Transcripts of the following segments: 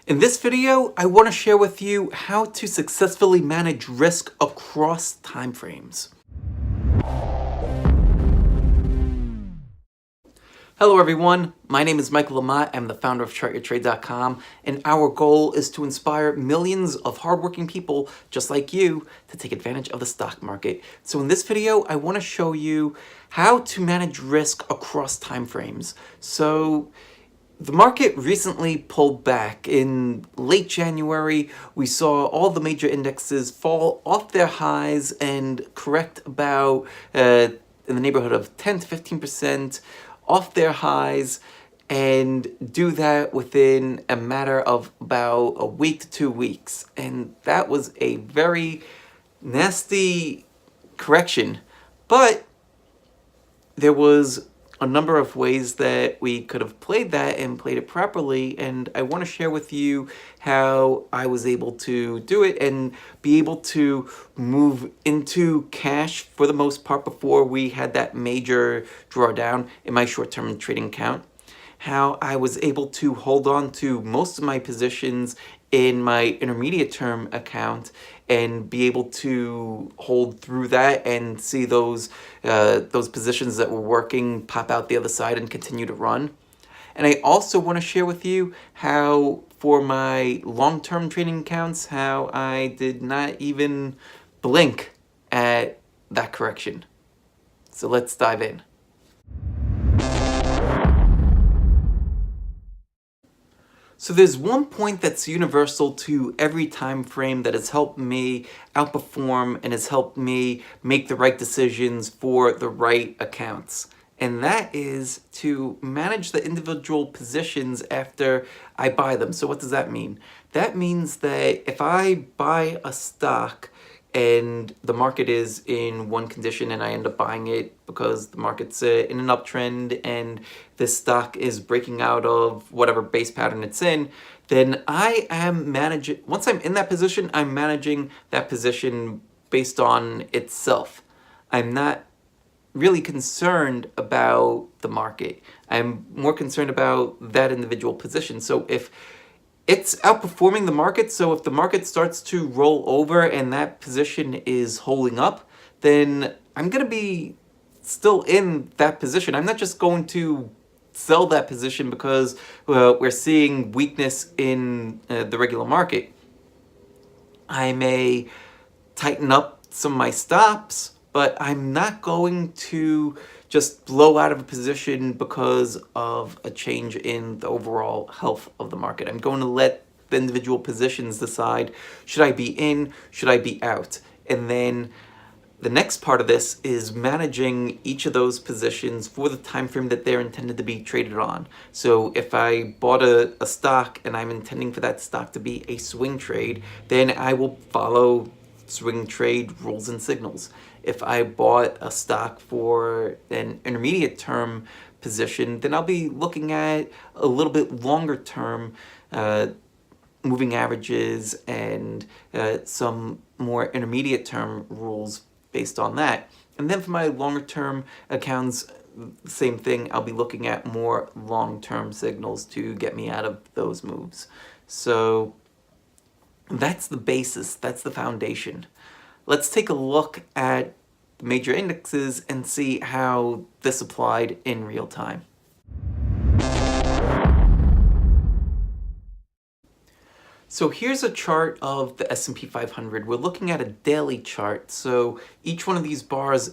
In this video, I want to share with you how to successfully manage risk across timeframes. Hello everyone, my name is Michael Lamott. I'm the founder of ChartYourTrade.com, and our goal is to inspire millions of hardworking people just like you to take advantage of the stock market. So in this video, I want to show you how to manage risk across timeframes. So the market recently pulled back. In late January, we saw all the major indexes fall off their highs and correct about in the neighborhood of 10 to 15% off their highs, and do that within a matter of about a week to 2 weeks. And that was a very nasty correction, but there was a number of ways that we could have played that and played it properly, and I want to share with you how I was able to do it and be able to move into cash for the most part before we had that major drawdown in my short-term trading account. How I was able to hold on to most of my positions in my intermediate term account and be able to hold through that and see those positions that were working pop out the other side and continue to run. And I also want to share with you how for my long-term trading accounts, how I did not even blink at that correction. So let's dive in. So there's one point that's universal to every time frame that has helped me outperform and has helped me make the right decisions for the right accounts. And that is to manage the individual positions after I buy them. So what does that mean? That means that if I buy a stock and the market is in one condition and I end up buying it because the market's in an uptrend and this stock is breaking out of whatever base pattern it's in, then I am managing, once I'm in that position, I'm managing that position based on itself. I'm not really concerned about the market. I'm more concerned about that individual position. So if it's outperforming the market, so if the market starts to roll over and that position is holding up, then I'm going to be still in that position. I'm not just going to sell that position because we're seeing weakness in the regular market. I may tighten up some of my stops, but I'm not going to just blow out of a position because of a change in the overall health of the market. I'm going to let the individual positions decide, should I be in, should I be out? And then the next part of this is managing each of those positions for the time frame that they're intended to be traded on. So if I bought a stock and I'm intending for that stock to be a swing trade, then I will follow swing trade rules and signals. If I bought a stock for an intermediate term position, then I'll be looking at a little bit longer term moving averages and some more intermediate term rules based on that. And then for my longer term accounts, same thing, I'll be looking at more long-term signals to get me out of those moves. So that's the basis, that's the foundation. Let's take a look at the major indexes and see how this applied in real time. So here's a chart of the S&P 500. We're looking at a daily chart, so each one of these bars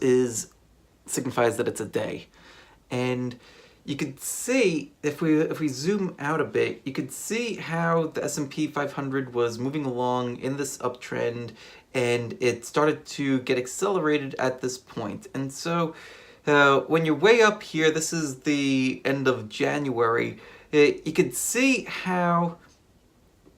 signifies that it's a day. And you could see, if we zoom out a bit, you could see how the S&P 500 was moving along in this uptrend, and it started to get accelerated at this point. And so when you're way up here, this is the end of January, you could see how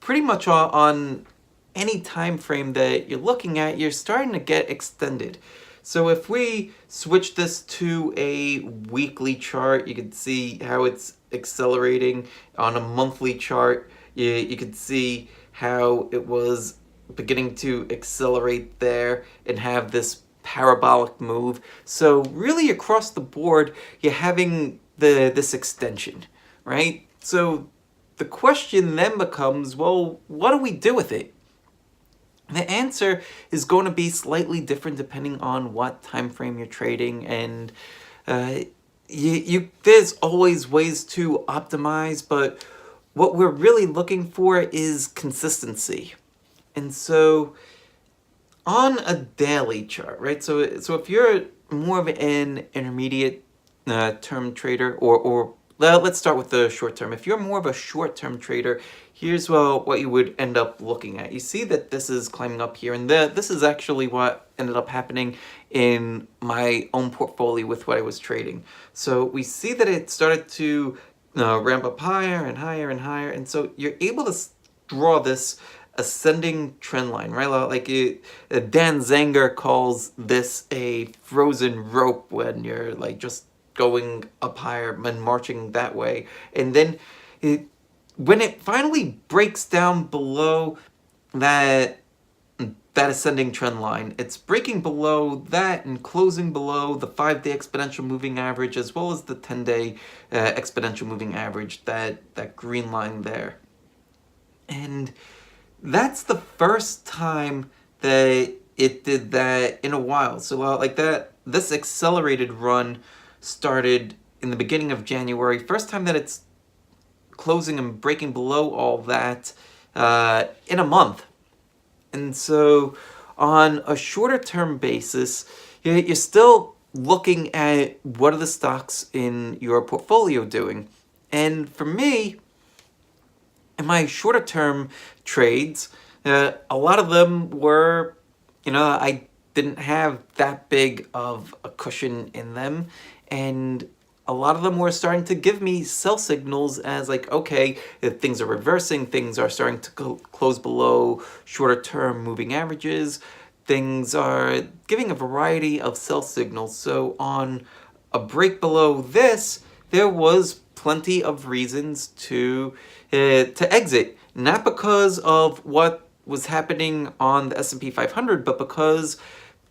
pretty much on any time frame that you're looking at, you're starting to get extended. So if we switch this to a weekly chart, you can see how it's accelerating. On a monthly chart, you can see how it was beginning to accelerate there and have this parabolic move. So really across the board, you're having this extension, right? So the question then becomes, well, what do we do with it? The answer is going to be slightly different depending on what time frame you're trading, and there's always ways to optimize, but what we're really looking for is consistency. And so on a daily chart, right? So if you're more of an intermediate term trader, or let's start with the short term. If you're more of a short term trader, here's what you would end up looking at. You see that this is climbing up here, and this is actually what ended up happening in my own portfolio with what I was trading. So we see that it started to ramp up higher and higher and higher, and so you're able to draw this ascending trend line, right? Like Dan Zanger calls this a frozen rope when you're like just going up higher and marching that way. And then when it finally breaks down below that ascending trend line, it's breaking below that and closing below the 5-day exponential moving average as well as the 10-day exponential moving average, that green line there. And that's the first time that it did that in a while. So like this accelerated run started in the beginning of January. First time that it's closing and breaking below all that in a month. And so on a shorter term basis, you're still looking at what are the stocks in your portfolio doing. And for me, in my shorter term trades, a lot of them were, I didn't have that big of a cushion in them, and a lot of them were starting to give me sell signals as like, okay, if things are reversing, things are starting to close below shorter term moving averages, things are giving a variety of sell signals. So on a break below this, there was plenty of reasons to exit, not because of what was happening on the S&P 500, but because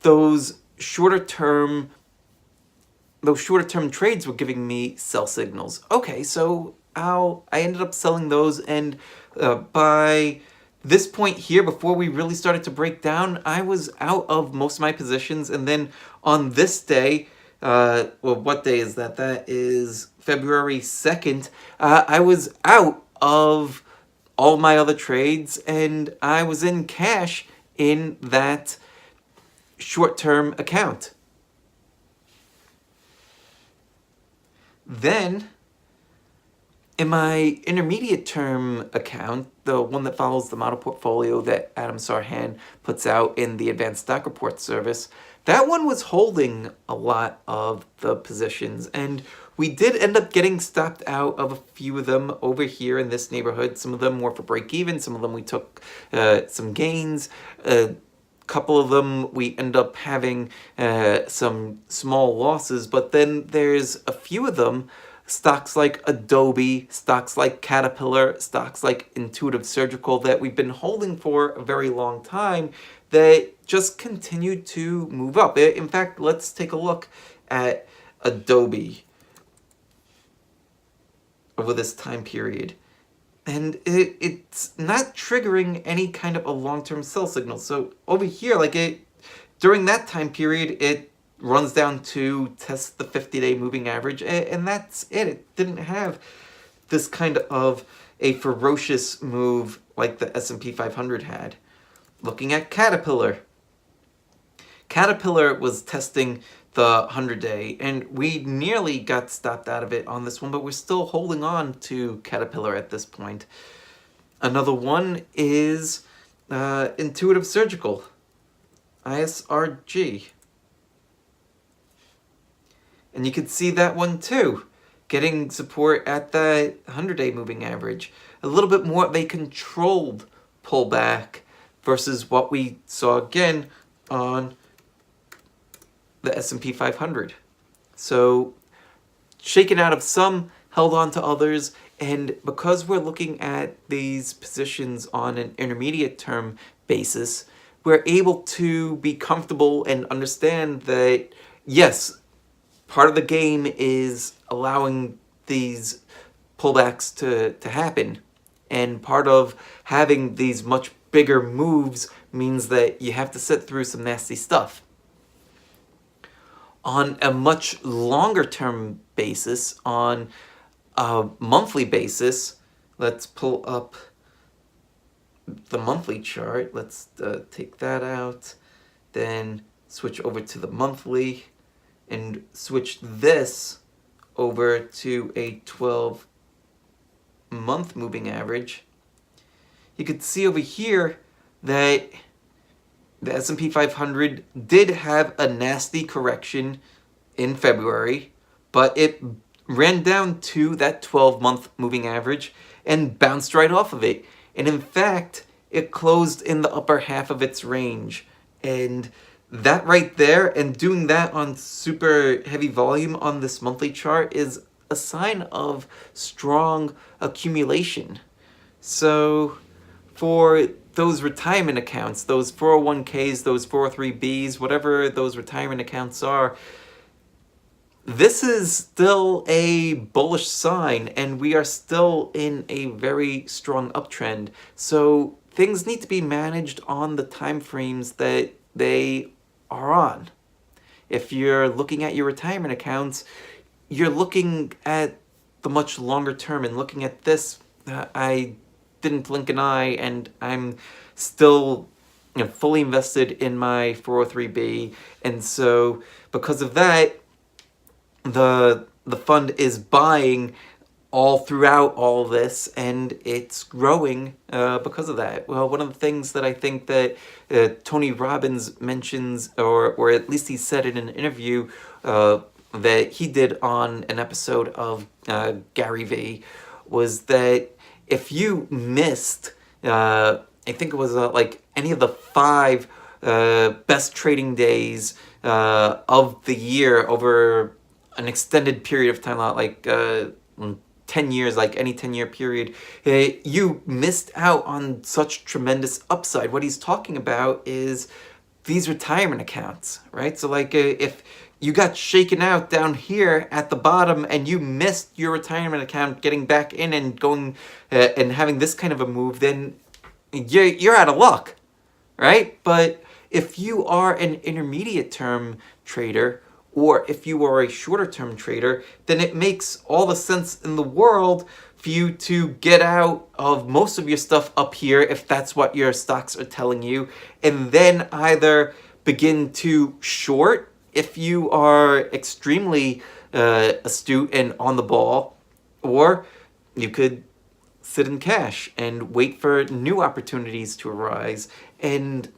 those shorter term trades were giving me sell signals. Okay, so I ended up selling those, and by this point here, before we really started to break down, I was out of most of my positions. And then on this day, what day is that? That is February 2nd. I was out of all my other trades, and I was in cash in that short-term account. Then, in my intermediate term account, the one that follows the model portfolio that Adam Sarhan puts out in the Advanced Stock Report service, that one was holding a lot of the positions, and we did end up getting stopped out of a few of them over here in this neighborhood. Some of them were for break even, some of them we took some gains. A couple of them we end up having some small losses, but then there's a few of them, stocks like Adobe, stocks like Caterpillar, stocks like Intuitive Surgical, that we've been holding for a very long time, that just continue to move up. In fact, let's take a look at Adobe over this time period. And it's not triggering any kind of a long-term sell signal. So over here, during that time period, it runs down to test the 50-day moving average, and that's it. It didn't have this kind of a ferocious move like the S&P 500 had. Looking at Caterpillar. Caterpillar was testing the 100-day, and we nearly got stopped out of it on this one, but we're still holding on to Caterpillar at this point. Another one is Intuitive Surgical, ISRG. And you can see that one too, getting support at the 100-day moving average. A little bit more of a controlled pullback versus what we saw again on the S&P 500. So shaken out of some, held on to others, and because we're looking at these positions on an intermediate term basis, we're able to be comfortable and understand that, yes, part of the game is allowing these pullbacks to happen. And part of having these much bigger moves means that you have to sit through some nasty stuff. On a much longer term basis, on a monthly basis, let's pull up the monthly chart. Let's take that out, then switch over to the monthly and switch this over to a 12-month moving average. You could see over here that the S&P 500 did have a nasty correction in February, but it ran down to that 12-month moving average and bounced right off of it. And in fact, it closed in the upper half of its range. And that right there, and doing that on super heavy volume on this monthly chart, is a sign of strong accumulation. So for those retirement accounts, those 401ks, those 403bs, whatever those retirement accounts are, this is still a bullish sign, and we are still in a very strong uptrend. So things need to be managed on the time frames that they are on. If you're looking at your retirement accounts, you're looking at the much longer term, and looking at this, I didn't blink an eye, and I'm still fully invested in my 403b, and so because of that, the fund is buying all throughout all this, and it's growing because of that. Well, one of the things that I think that Tony Robbins mentions, or at least he said in an interview that he did on an episode of Gary Vee, was that if you missed, I think it was like any of the 5 best trading days of the year over an extended period of time, like 10 years, like any 10-year period, you missed out on such tremendous upside. What he's talking about is these retirement accounts, right? So like if you got shaken out down here at the bottom and you missed your retirement account getting back in and going and having this kind of a move, then you're out of luck, right? But if you are an intermediate term trader, or if you are a shorter term trader, then it makes all the sense in the world for you to get out of most of your stuff up here, if that's what your stocks are telling you, and then either begin to short if you are extremely astute and on the ball, or you could sit in cash and wait for new opportunities to arise. And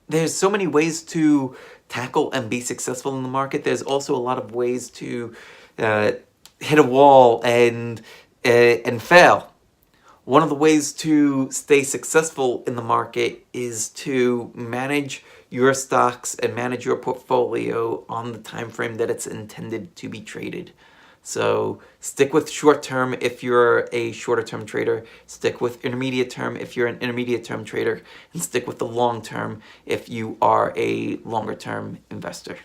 there's so many ways to tackle and be successful in the market. There's also a lot of ways to hit a wall and fail. One of the ways to stay successful in the market is to manage your stocks and manage your portfolio on the time frame that it's intended to be traded. So stick with short term if you're a shorter term trader, stick with intermediate term if you're an intermediate term trader, and stick with the long term if you are a longer term investor.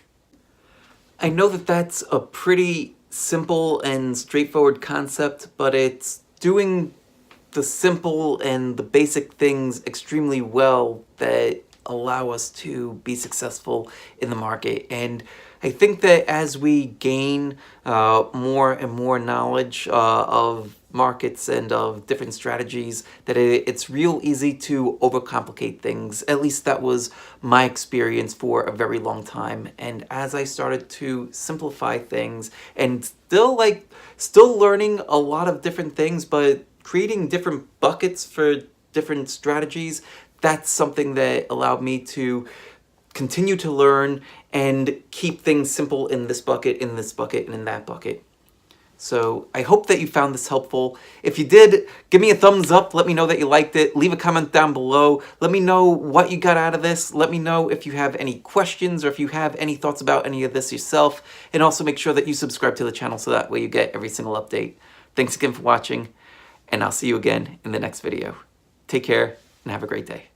I know that that's a pretty simple and straightforward concept, but it's doing the simple and the basic things extremely well that allow us to be successful in the market. And I think that as we gain more and more knowledge of markets and of different strategies, that it's real easy to overcomplicate things. At least that was my experience for a very long time. And as I started to simplify things and still learning a lot of different things, but creating different buckets for different strategies, that's something that allowed me to continue to learn and keep things simple in this bucket, and in that bucket. So I hope that you found this helpful. If you did, give me a thumbs up. Let me know that you liked it. Leave a comment down below. Let me know what you got out of this. Let me know if you have any questions or if you have any thoughts about any of this yourself. And also make sure that you subscribe to the channel so that way you get every single update. Thanks again for watching, and I'll see you again in the next video. Take care and have a great day.